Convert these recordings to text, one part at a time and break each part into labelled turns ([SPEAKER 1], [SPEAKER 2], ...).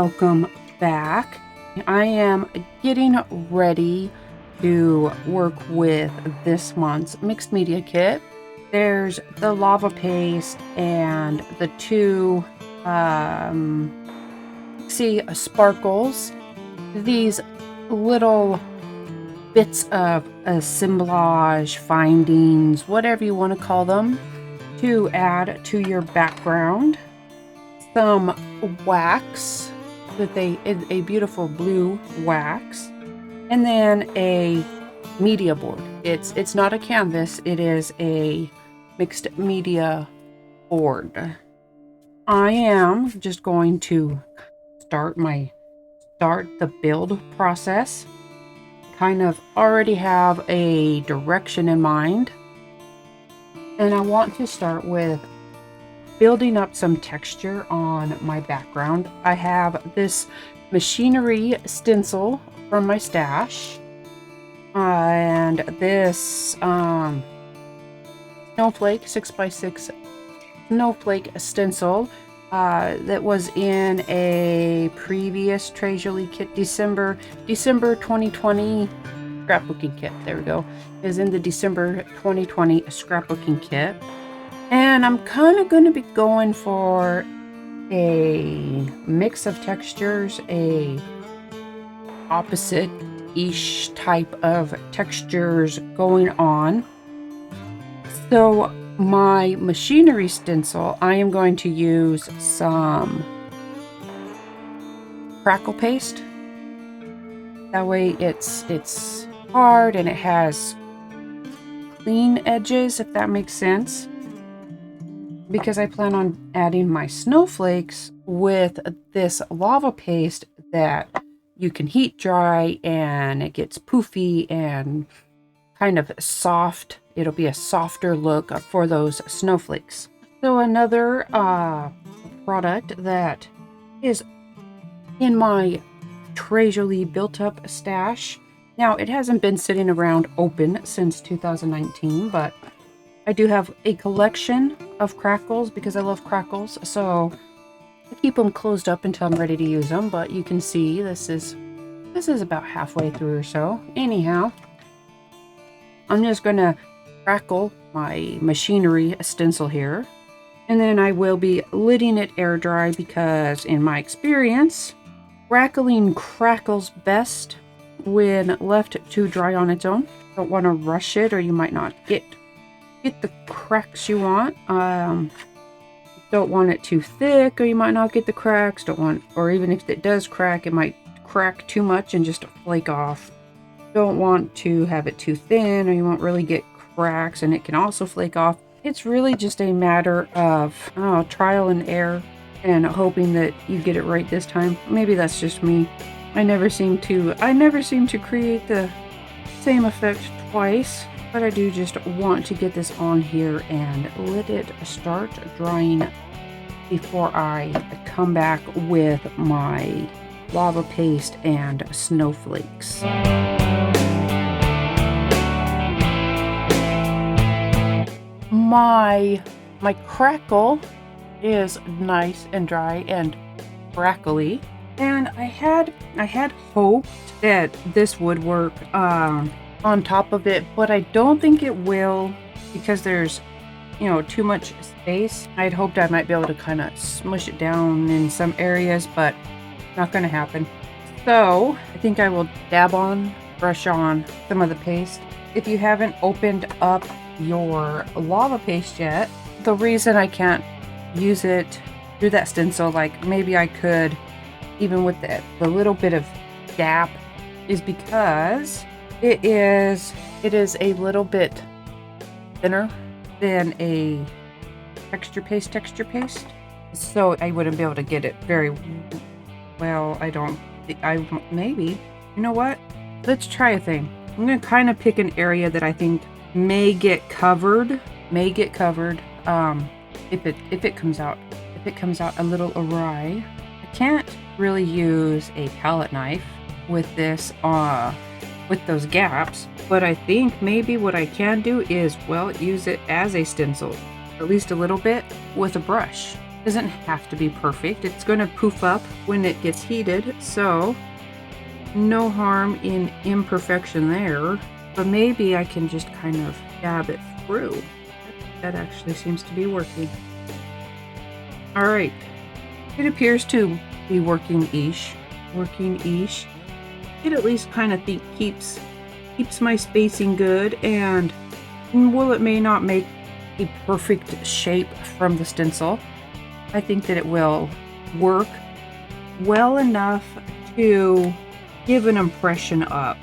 [SPEAKER 1] welcome back. I am getting ready to work with this month's mixed media kit. There's the lava paste and the two sparkles, these little bits of assemblage, findings, whatever you want to call them, to add to your background. Some wax with a beautiful blue wax, and then a media board. It's not a canvas, it is a mixed media board. I am just going to start the build process. Kind of already have a direction in mind, and I want to start with building up some texture on my background. I have this machinery stencil from my stash, and this snowflake 6x6 snowflake stencil that was in a previous Jolie kit, December 2020 scrapbooking kit. There we go. Is in the December 2020 scrapbooking kit. And I'm kind of going to be going for a mix of textures, a opposite-ish type of textures going on. So my machinery stencil, I am going to use some crackle paste. That way it's hard and it has clean edges, if that makes sense. Because I plan on adding my snowflakes with this lava paste that you can heat dry, and it gets poofy and kind of soft. It'll be a softer look for those snowflakes. So another product that is in my Jolie built up stash. Now, it hasn't been sitting around open since 2019, but I do have a collection of crackles because I love crackles, so I keep them closed up until I'm ready to use them. But you can see this is about halfway through or so. Anyhow, I'm just gonna crackle my machinery stencil here, and then I will be letting it air dry because, in my experience, crackling crackles best when left to dry on its own. Don't want to rush it, or you might not get the cracks you want. Don't want it too thick, or you might not get the cracks. Or even if it does crack, it might crack too much and just flake off. Don't want to have it too thin, or you won't really get cracks and it can also flake off. It's really just a matter of trial and error and hoping that you get it right this time. Maybe that's just me. I never seem to create the same effect twice. But I do just want to get this on here and let it start drying before I come back with my lava paste and snowflakes. My crackle is nice and dry and crackly, and I had hoped that this would work on top of it, but I don't think it will because there's too much space. I'd hoped I might be able to kind of smush it down in some areas, but not going to happen. So I think I will brush on some of the paste. If you haven't opened up your lava paste yet, the reason I can't use it through that stencil, like maybe I could even with the little bit of gap, is because it is a little bit thinner than a texture paste. So I wouldn't be able to get it very well. Maybe. You know what? Let's try a thing. I'm going to kind of pick an area that I think may get covered. If it comes out a little awry. I can't really use a palette knife with this with those gaps, but I think maybe what I can do is, use it as a stencil, at least a little bit, with a brush. Doesn't have to be perfect. It's going to poof up when it gets heated, so no harm in imperfection there. But maybe I can just kind of dab it through. That actually seems to be working. All right. It appears to be working-ish. Working-ish. It at least kind of keeps my spacing good, and while it may not make a perfect shape from the stencil, I think that it will work well enough to give an impression up.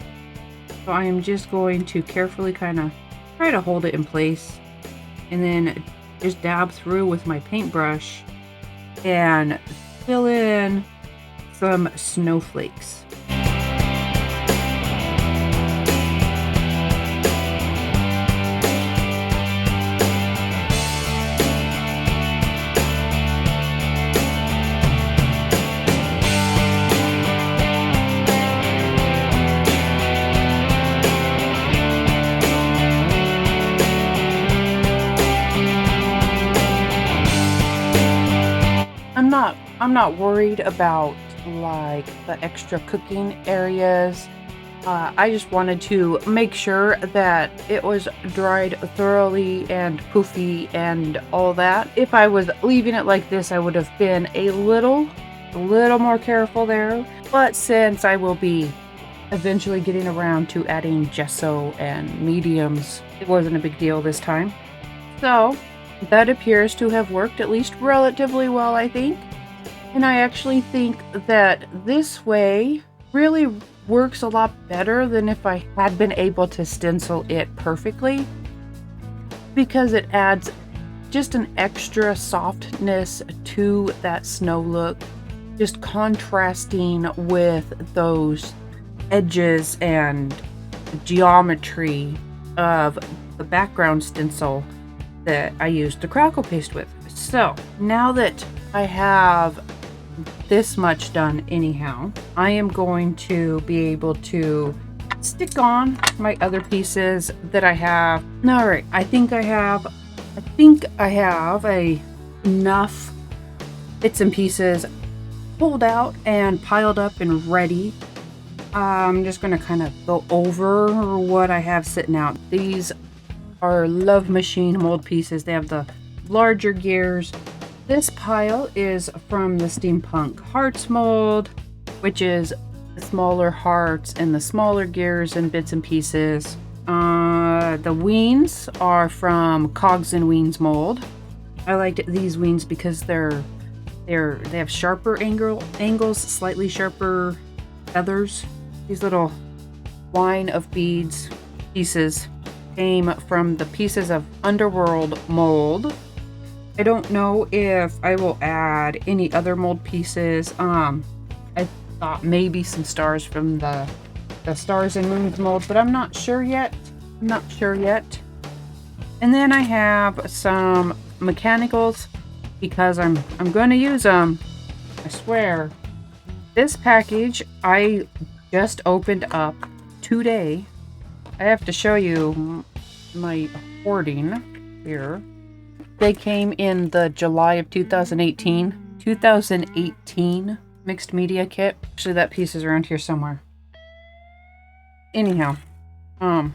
[SPEAKER 1] So I am just going to carefully kind of try to hold it in place and then just dab through with my paintbrush and fill in some snowflakes. I'm not worried about like the extra cooking areas. I just wanted to make sure that it was dried thoroughly and poofy and all that. If I was leaving it like this, I would have been a little more careful there. But since I will be eventually getting around to adding gesso and mediums, it wasn't a big deal this time. So that appears to have worked at least relatively well, I think. And I actually think that this way really works a lot better than if I had been able to stencil it perfectly, because it adds just an extra softness to that snow look, just contrasting with those edges and geometry of the background stencil that I used the crackle paste with. So now that I have this much done anyhow, I am going to be able to stick on my other pieces that I have. All right, I think I have enough bits and pieces pulled out and piled up and ready. I'm just going to kind of go over what I have sitting out. These are Love Machine mold pieces. They have the larger gears. This pile is from the Steampunk Hearts mold, which is the smaller hearts and the smaller gears and bits and pieces. The wings are from Cogs and Wings mold. I liked these wings because they have sharper angles, slightly sharper feathers. These little line of beads pieces came from the pieces of Underworld mold. I don't know if I will add any other mold pieces. I thought maybe some stars from the Stars and Moons mold, but I'm not sure yet. And then I have some mechanicals because I'm going to use them. I swear. This package I just opened up today. I have to show you my hoarding here. They came in the July of 2018 mixed media kit. Actually, that piece is around here somewhere. Anyhow, how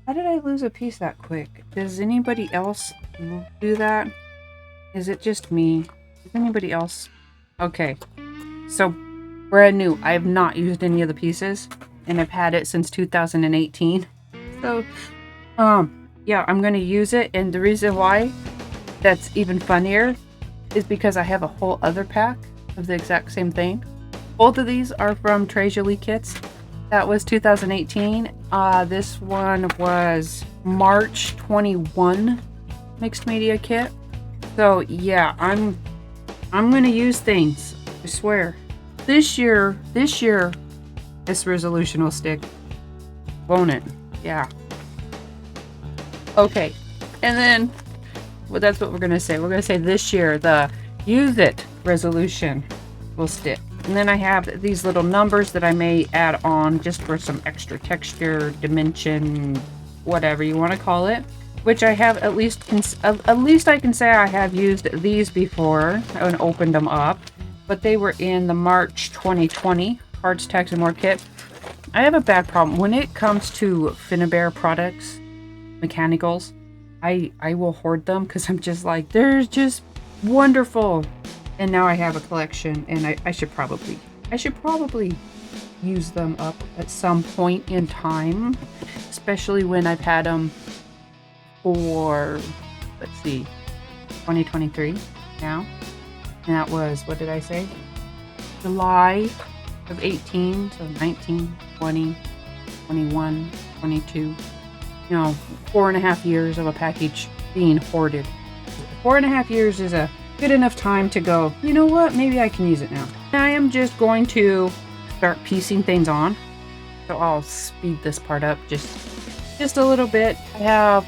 [SPEAKER 1] did I lose a piece that quick? Does anybody else do that? Is it just me? Does anybody else? Okay, so brand new. I have not used any of the pieces, and I've had it since 2018. So, yeah, I'm going to use it, and the reason why that's even funnier is because I have a whole other pack of the exact same thing. Both of these are from Jolie kits. That was 2018. This one was March 21 mixed media kit. So yeah, I'm going to use things. I swear. This year, this resolution will stick. Won't it? Yeah. Okay, and then, well, that's what we're going to say. We're going to say this year, the use it resolution will stick. And then I have these little numbers that I may add on just for some extra texture, dimension, whatever you want to call it. which I have at least I can say I have used these before and opened them up, but they were in the March 2020 Cards, Tags, and More kit. I have a bad problem when it comes to Finnabair products, mechanicals. I will hoard them because I'm just like, they're just wonderful. And now I have a collection, and I should probably use them up at some point in time, especially when I've had them for, let's see, 2023 now. And that was, what did I say? July of 18 to 19, 20, 21, 22. You know, 4.5 years of a package being hoarded. 4.5 years is a good enough time to go, you know what, maybe I can use it now. I am just going to start piecing things on. So I'll speed this part up just a little bit. I have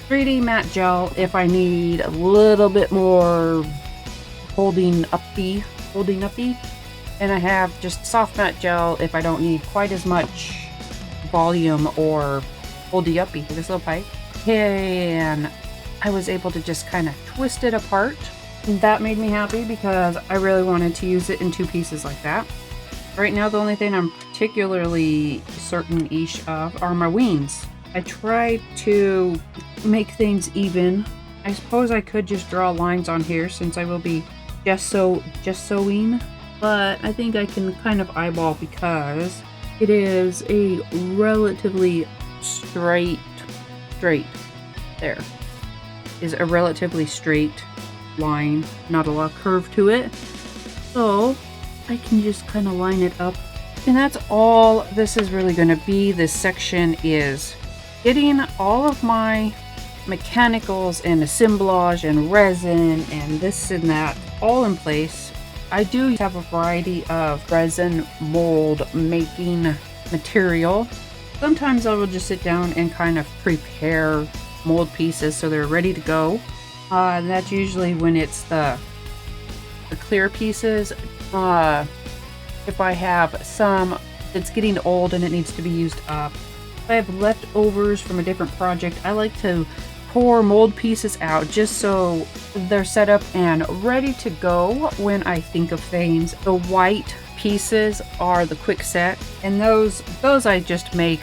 [SPEAKER 1] 3D matte gel if I need a little bit more holding uppy. And I have just soft matte gel if I don't need quite as much volume or holdy uppy for this little pipe. And I was able to just kind of twist it apart. And that made me happy because I really wanted to use it in 2 pieces like that. Right now, the only thing I'm particularly certain-ish of are my wings. I tried to make things even. I suppose I could just draw lines on here since I will be gessoing, but I think I can kind of eyeball because it is a relatively straight there is a relatively straight line, not a lot of curve to it, so I can just kind of line it up, and that's all this is really going to be. This section is getting all of my mechanicals and assemblage and resin and this and that all in place. I do have a variety of resin mold making material. Sometimes I will just sit down and kind of prepare mold pieces so they're ready to go. And that's usually when it's the clear pieces. If I have some that's getting old and it needs to be used up, if I have leftovers from a different project, I like to pour mold pieces out just so they're set up and ready to go when I think of things. The white pieces are the quick set, and those I just make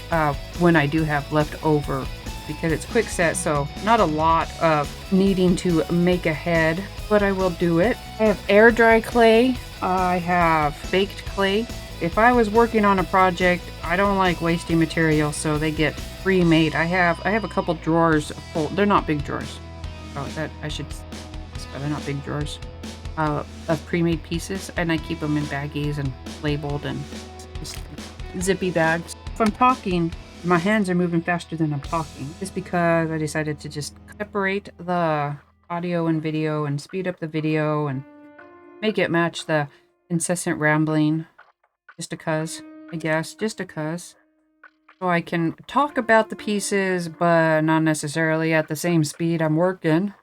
[SPEAKER 1] when I do have leftover because it's quick set, so not a lot of needing to make ahead, but I will do it. I have air dry clay. I have baked clay. If I was working on a project, I don't like wasting material, so they get pre-made. I have a couple drawers full. They're not big drawers. Oh, that I should. They're not big drawers of pre-made pieces, and I keep them in baggies and labeled and just zippy bags. If I'm talking, my hands are moving faster than I'm talking, just because I decided to just separate the audio and video and speed up the video and make it match the incessant rambling. Just I guess, just because. So I can talk about the pieces, but not necessarily at the same speed I'm working.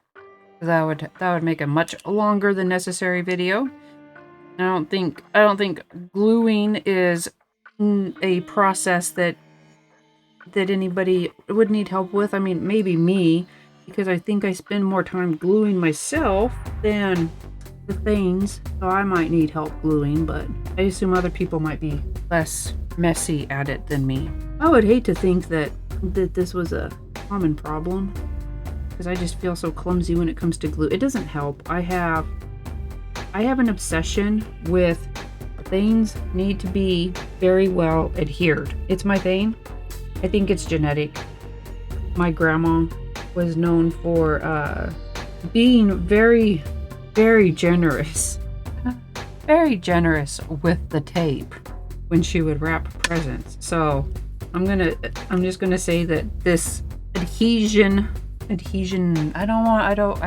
[SPEAKER 1] That would make a much longer than necessary video. I don't think gluing is a process that anybody would need help with. I mean, maybe me, because I think I spend more time gluing myself than the things, so I might need help gluing, but I assume other people might be less messy at it than me. I would hate to think that this was a common problem, because I just feel so clumsy when it comes to glue. It doesn't help. I have an obsession with things need to be very well adhered. It's my thing. I think it's genetic. My grandma was known for being very, very generous. Very generous with the tape when she would wrap presents. So I'm just gonna say that this adhesion, I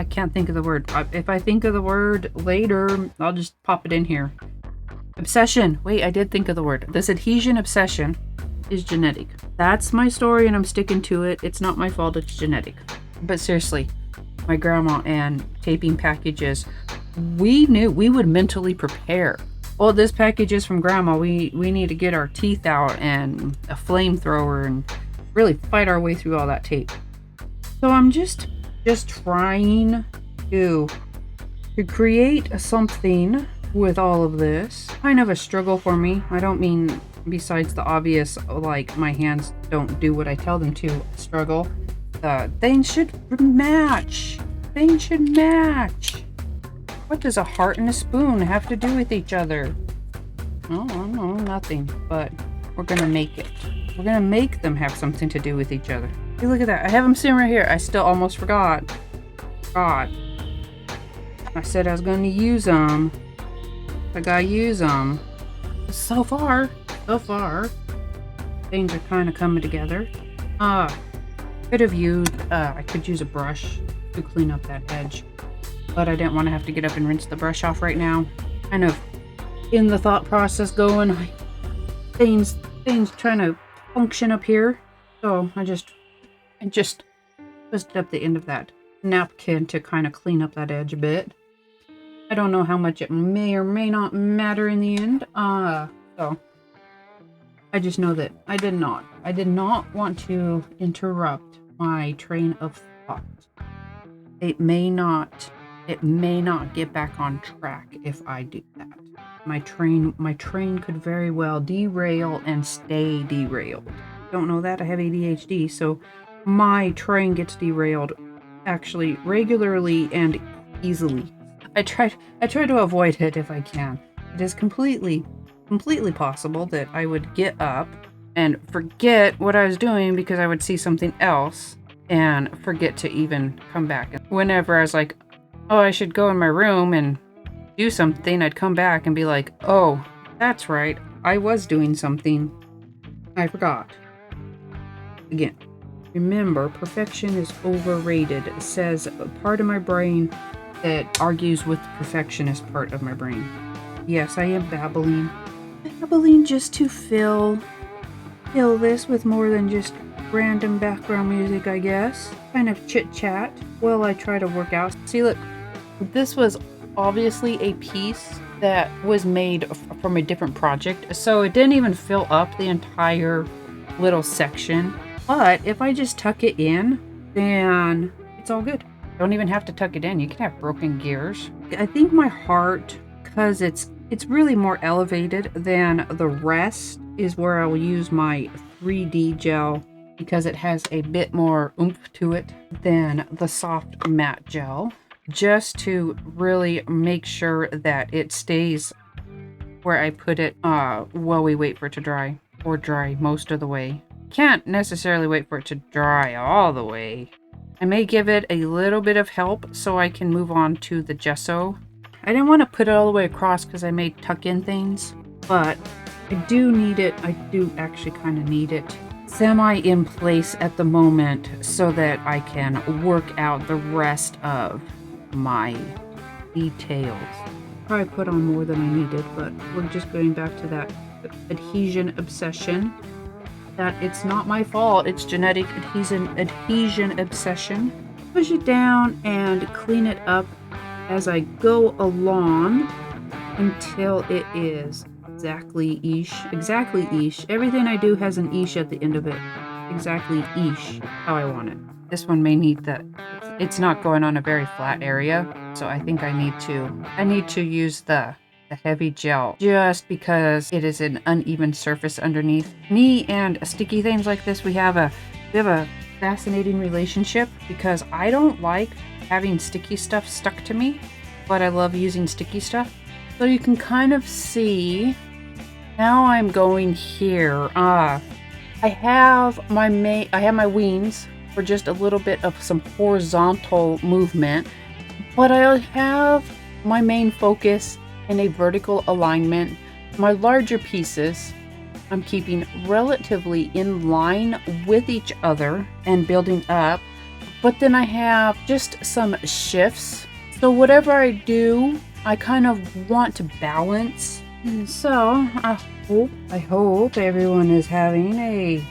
[SPEAKER 1] can't think of the word. If I think of the word later, I'll just pop it in here. Obsession. Wait, I did think of the word. This adhesion obsession is genetic. That's my story and I'm sticking to it. It's not my fault, it's genetic. But seriously, my grandma and taping packages, we knew we would mentally prepare. Well, this package is from grandma. We need to get our teeth out and a flamethrower and really fight our way through all that tape. So I'm just trying to create something with all of this. Kind of a struggle for me. I don't mean besides the obvious, like my hands don't do what I tell them to, struggle. Things should match. Things should match. What does a heart and a spoon have to do with each other? Oh, no, nothing. But we're gonna make it. We're gonna make them have something to do with each other. Hey, look at that. I have them sitting right here. I still almost forgot. God. I said I was gonna use them. I gotta use them. So far, things are kind of coming together. Could have used, I could use a brush to clean up that edge, but I didn't want to have to get up and rinse the brush off right now. Kind of in the thought process going, things trying to function up here. So I just twisted up the end of that napkin to kind of clean up that edge a bit. I don't know how much it may or may not matter in the end. So I just know that I did not want to interrupt my train of thought. It may not get back on track if I do that. My train could very well derail and stay derailed. Don't know that, I have ADHD, so my train gets derailed actually regularly and easily. I try to avoid it if I can. It is completely possible that I would get up and forget what I was doing because I would see something else and forget to even come back. Whenever I was like, oh, I should go in my room and do something, I'd come back and be like, oh, that's right, I was doing something. I forgot. Again, remember, perfection is overrated. It says a part of my brain that argues with the perfectionist part of my brain. Yes, I am babbling just to fill this with more than just random background music, I guess. Kind of chit chat while I try to work out. See, look, this was obviously a piece that was made from a different project, so it didn't even fill up the entire little section. But if I just tuck it in, then it's all good. Don't even have to tuck it in. You can have broken gears. I think my heart, because it's really more elevated than the rest, is where I will use my 3D gel because it has a bit more oomph to it than the soft matte gel, just to really make sure that it stays where I put it while we wait for it to dry, or dry most of the way. Can't necessarily wait for it to dry all the way. I may give it a little bit of help so I can move on to the gesso. I didn't want to put it all the way across because I may tuck in things, but I do need it. I do actually kind of need it semi in place at the moment so that I can work out the rest of my details. Probably put on more than I needed, but we're just going back to that adhesion obsession. That it's not my fault, it's genetic adhesion obsession. Push it down and clean it up as I go along until it is exactly-ish. Everything I do has an ish at the end of it. Exactly-ish, how I want it. This one may need that. It's not going on a very flat area, so I think I need to use the heavy gel just because it is an uneven surface underneath. Me and sticky things like this, we have a fascinating relationship because I don't like having sticky stuff stuck to me, but I love using sticky stuff. So you can kind of see how I'm going here. I have my wings for just a little bit of some horizontal movement, but I have my main focus in a vertical alignment. My larger pieces I'm keeping relatively in line with each other and building up, but then I have just some shifts. So whatever I do, I kind of want to balance. And so I hope everyone is having a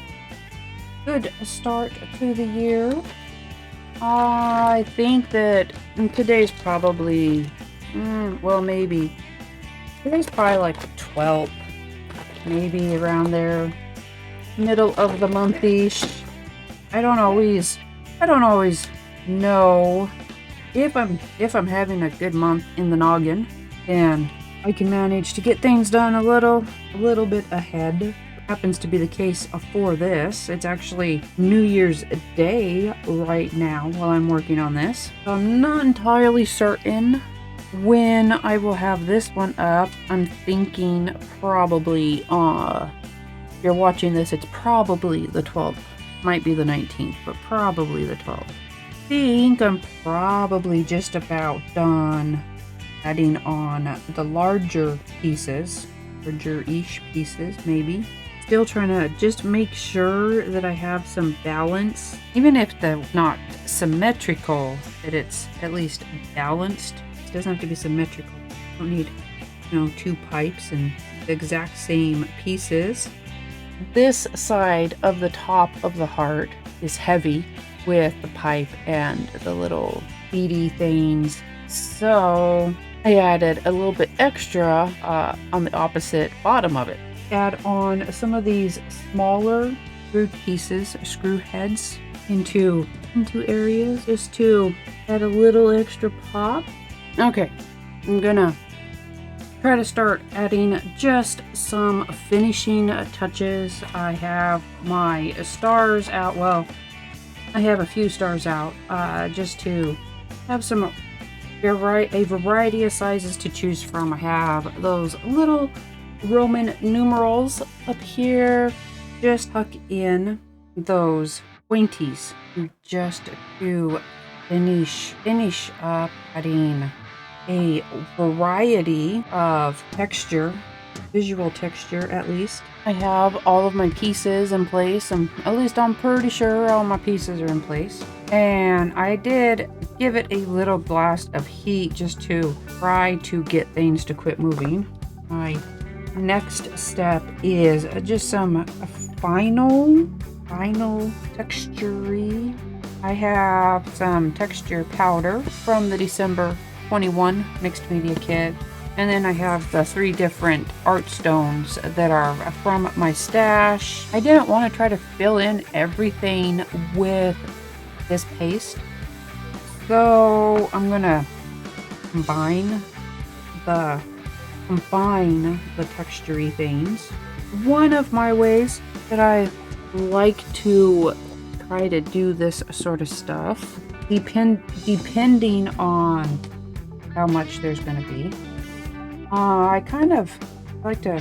[SPEAKER 1] good start to the year. I think that today's probably maybe today's probably like the 12th, maybe around there, middle of the month-ish. I don't always I don't always know if I'm having a good month in the noggin, and I can manage to get things done a little bit ahead. Happens to be the case for this. It's actually New Year's Day right now while I'm working on this. So I'm not entirely certain when I will have this one up. I'm thinking probably, if you're watching this, it's probably the 12th. Might be the 19th, but probably the 12th. I think I'm probably just about done adding on the larger pieces, larger-ish pieces maybe. Still trying to just make sure that I have some balance, even if they're not symmetrical, that it's at least balanced. It doesn't have to be symmetrical. I don't need, two pipes and the exact same pieces. This side of the top of the heart is heavy with the pipe and the little beady things, so I added a little bit extra on the opposite bottom of it. Add on some of these smaller screw pieces, screw heads into areas just to add a little extra pop. Okay, I'm gonna try to start adding just some finishing touches. I have my stars out. Well, I have a few stars out just to have a variety of sizes to choose from. I have those little Roman numerals up here. Just tuck in those pointies just to finish up adding a variety of texture, visual texture at least. I have all of my pieces in place, and at least I'm pretty sure all my pieces are in place. And I did give it a little blast of heat just to try to get things to quit moving. My next step is just some final texture-y. I have some texture powder from the December 21 mixed media kit, and then I have the 3 different art stones that are from my stash. I didn't want to try to fill in everything with this paste, so I'm gonna combine the texture-y things. One of my ways that I like to try to do this sort of stuff, depending on how much there's going to be, I like to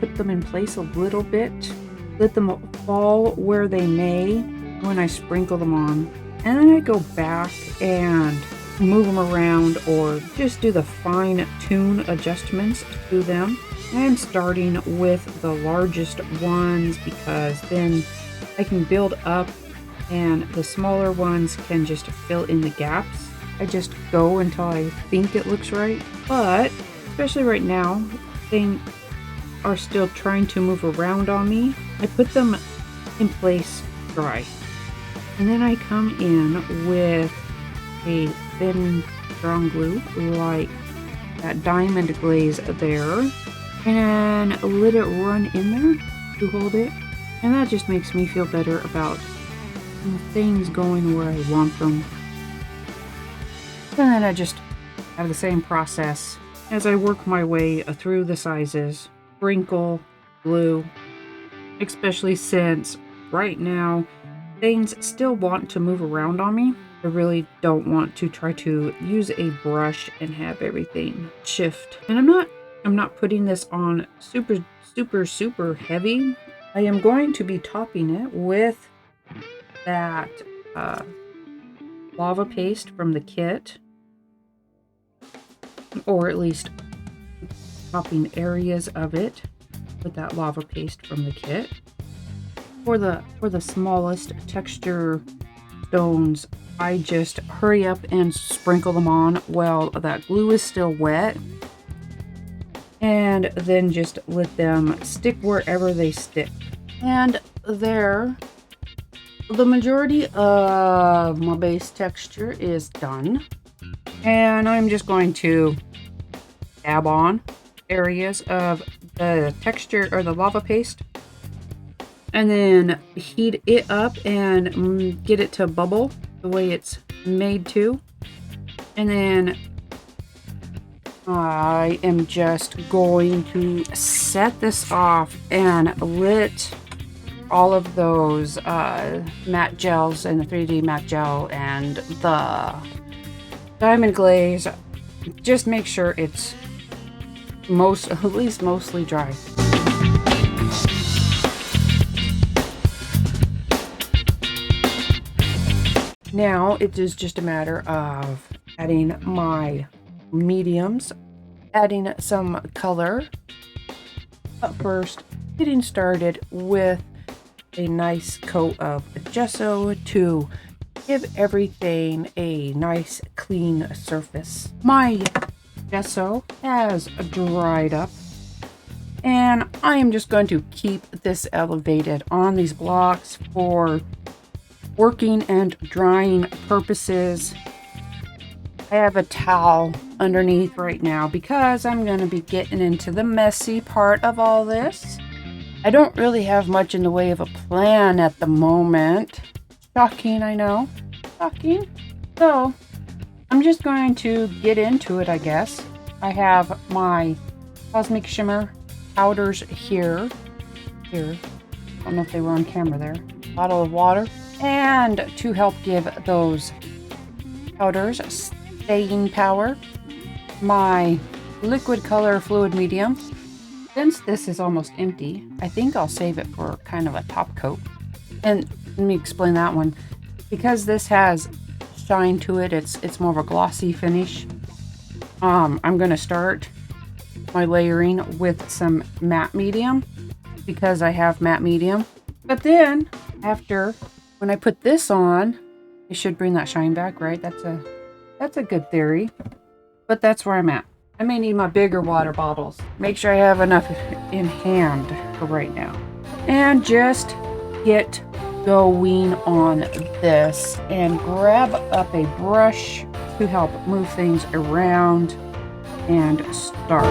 [SPEAKER 1] put them in place a little bit, let them fall where they may when I sprinkle them on, and then I go back and move them around or just do the fine-tune adjustments to them. I'm starting with the largest ones because then I can build up and the smaller ones can just fill in the gaps. I just go until I think it looks right, but especially right now, they are still trying to move around on me. I put them in place dry, and then I come in with a thin strong glue like that diamond glaze there, and let it run in there to hold it, and that just makes me feel better about things going where I want them. And then I just have the same process as I work my way through the sizes. Sprinkle glue, especially since right now things still want to move around on me. I really don't want to try to use a brush and have everything shift. And I'm not putting this on super heavy. I am going to be topping it with that lava paste from the kit, or at least topping areas of it with that lava paste from the kit. For the smallest texture stones, I just hurry up and sprinkle them on while that glue is still wet, and then just let them stick wherever they stick. And there, the majority of my base texture is done, and I'm just going to dab on areas of the texture or the lava paste, and then heat it up and get it to bubble the way it's made to. And then I am just going to set this off and lit all of those matte gels and the 3D matte gel and the diamond glaze. Just make sure it's at least mostly dry. Now it is just a matter of adding my mediums, adding some color. But first, getting started with a nice coat of gesso to give everything a nice clean surface. My gesso has dried up, and I am just going to keep this elevated on these blocks for working and drying purposes. I have a towel underneath right now because I'm going to be getting into the messy part of all this. I don't really have much in the way of a plan at the moment. Shocking, I know. Shocking. So, I'm just going to get into it, I guess. I have my Cosmic Shimmer powders here. I don't know if they were on camera there. Bottle of water. And to help give those powders staying power, my liquid color fluid medium. Since this is almost empty, I think I'll save it for kind of a top coat. And let me explain that one. Because this has shine to it, it's more of a glossy finish. I'm going to start my layering with some matte medium because I have matte medium. But then when I put this on, it should bring that shine back, right? That's a good theory. But that's where I'm at. I may need my bigger water bottles. Make sure I have enough in hand for right now. And just get going on this and grab up a brush to help move things around and start.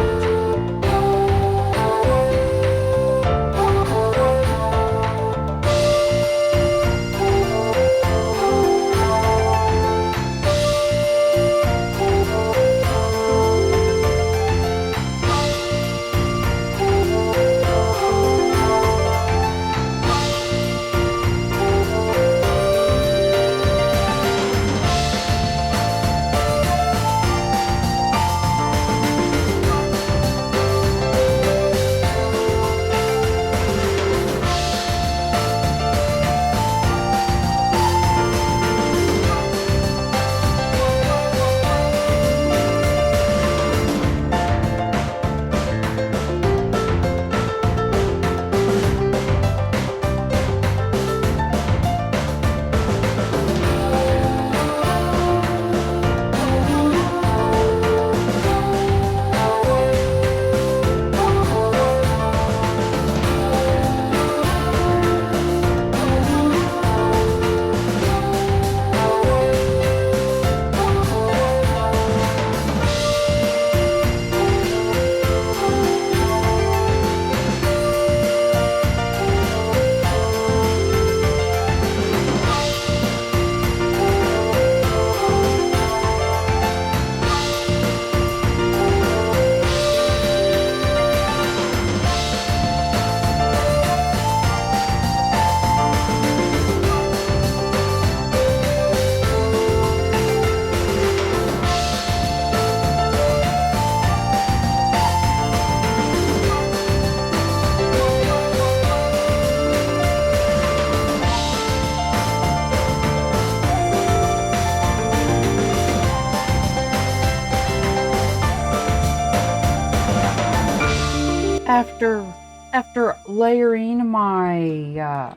[SPEAKER 1] After layering my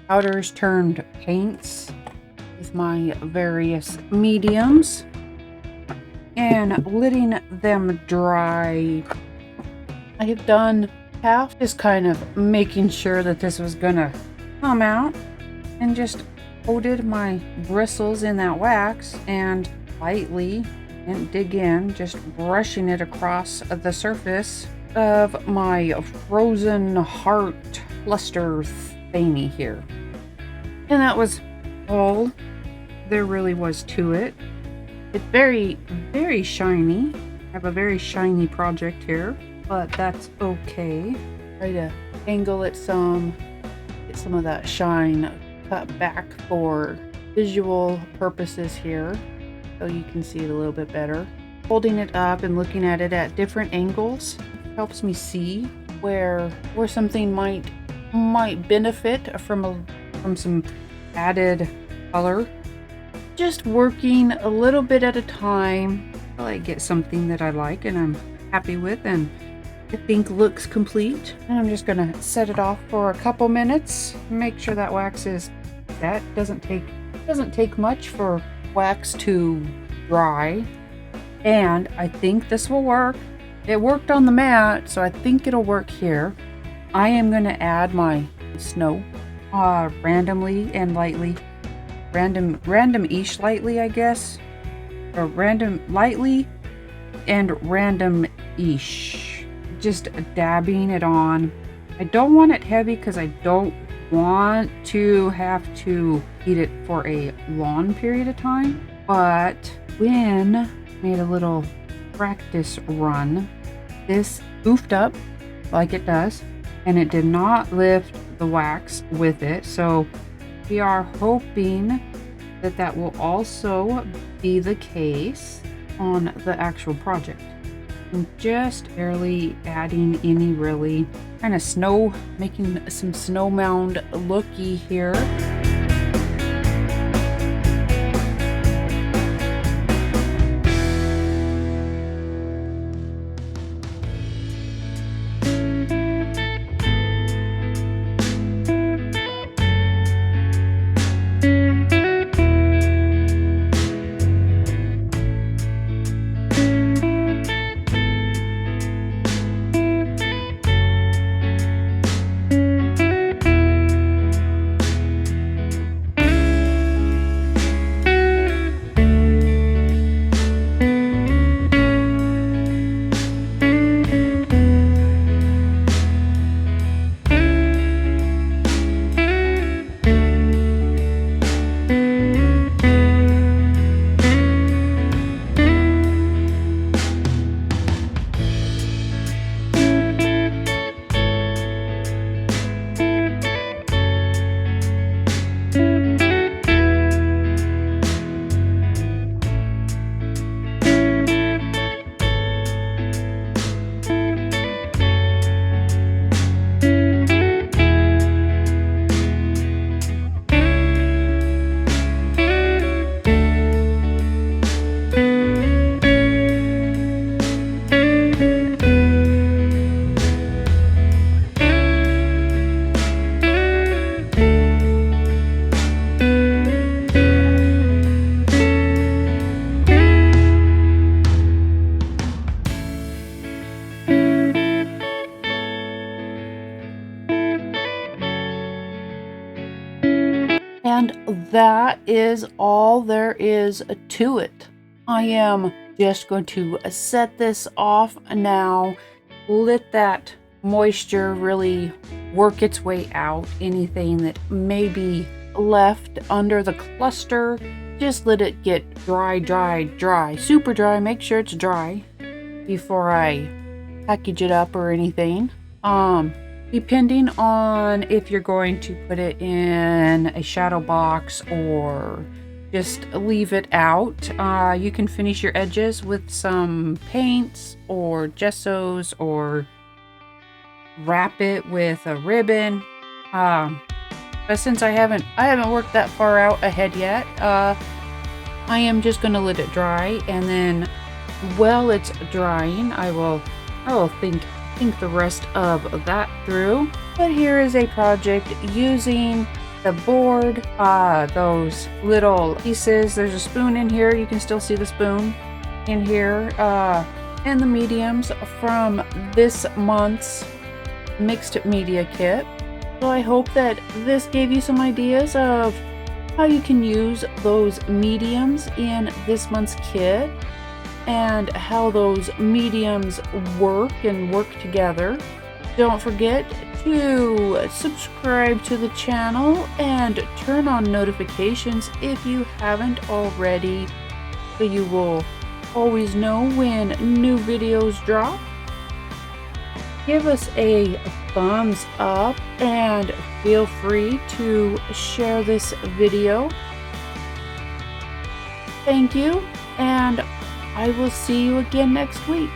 [SPEAKER 1] powders turned paints with my various mediums and letting them dry, I have done half, just kind of making sure that this was gonna come out, and just coated my bristles in that wax and lightly and dig in, just brushing it across the surface of my frozen heart cluster thingy here. And that was all there really was to it. It's very, very shiny. I have a very shiny project here, but that's okay. Try to angle it some, get some of that shine cut back for visual purposes here, so you can see it a little bit better. Holding it up and looking at it at different angles helps me see where something might benefit from some added color. Just working a little bit at a time until I get something that I like and I'm happy with and I think looks complete. And I'm just gonna set it off for a couple minutes, make sure that wax is set. Doesn't take much for wax to dry, and I think this will work. It worked on the mat, so I think it'll work here. I am gonna add my snow randomly and lightly. Random-ish lightly, I guess. Or random lightly and random-ish. Just dabbing it on. I don't want it heavy because I don't want to have to heat it for a long period of time. But when I made a little practice run, this poofed up like it does, and it did not lift the wax with it. So we are hoping that that will also be the case on the actual project. I'm just barely adding any really kind of snow, making some snow mound looky here. And that is all there is to it. I am just going to set this off now, let that moisture really work its way out. Anything that may be left under the cluster, just let it get dry, super dry. Make sure it's dry before I package it up or anything. Depending on if you're going to put it in a shadow box or just leave it out, you can finish your edges with some paints or gessos or wrap it with a ribbon. But since I haven't worked that far out ahead yet, I am just gonna let it dry, and then while it's drying, I will think the rest of that through. But here is a project using the board, those little pieces. There's a spoon in here. You can still see the spoon in here, and the mediums from this month's mixed media kit. So I hope that this gave you some ideas of how you can use those mediums in this month's kit, and how those mediums work together Don't forget to subscribe to the channel and turn on notifications if you haven't already, so you will always know when new videos drop. Give us a thumbs up and feel free to share this video. Thank you, and I will see you again next week.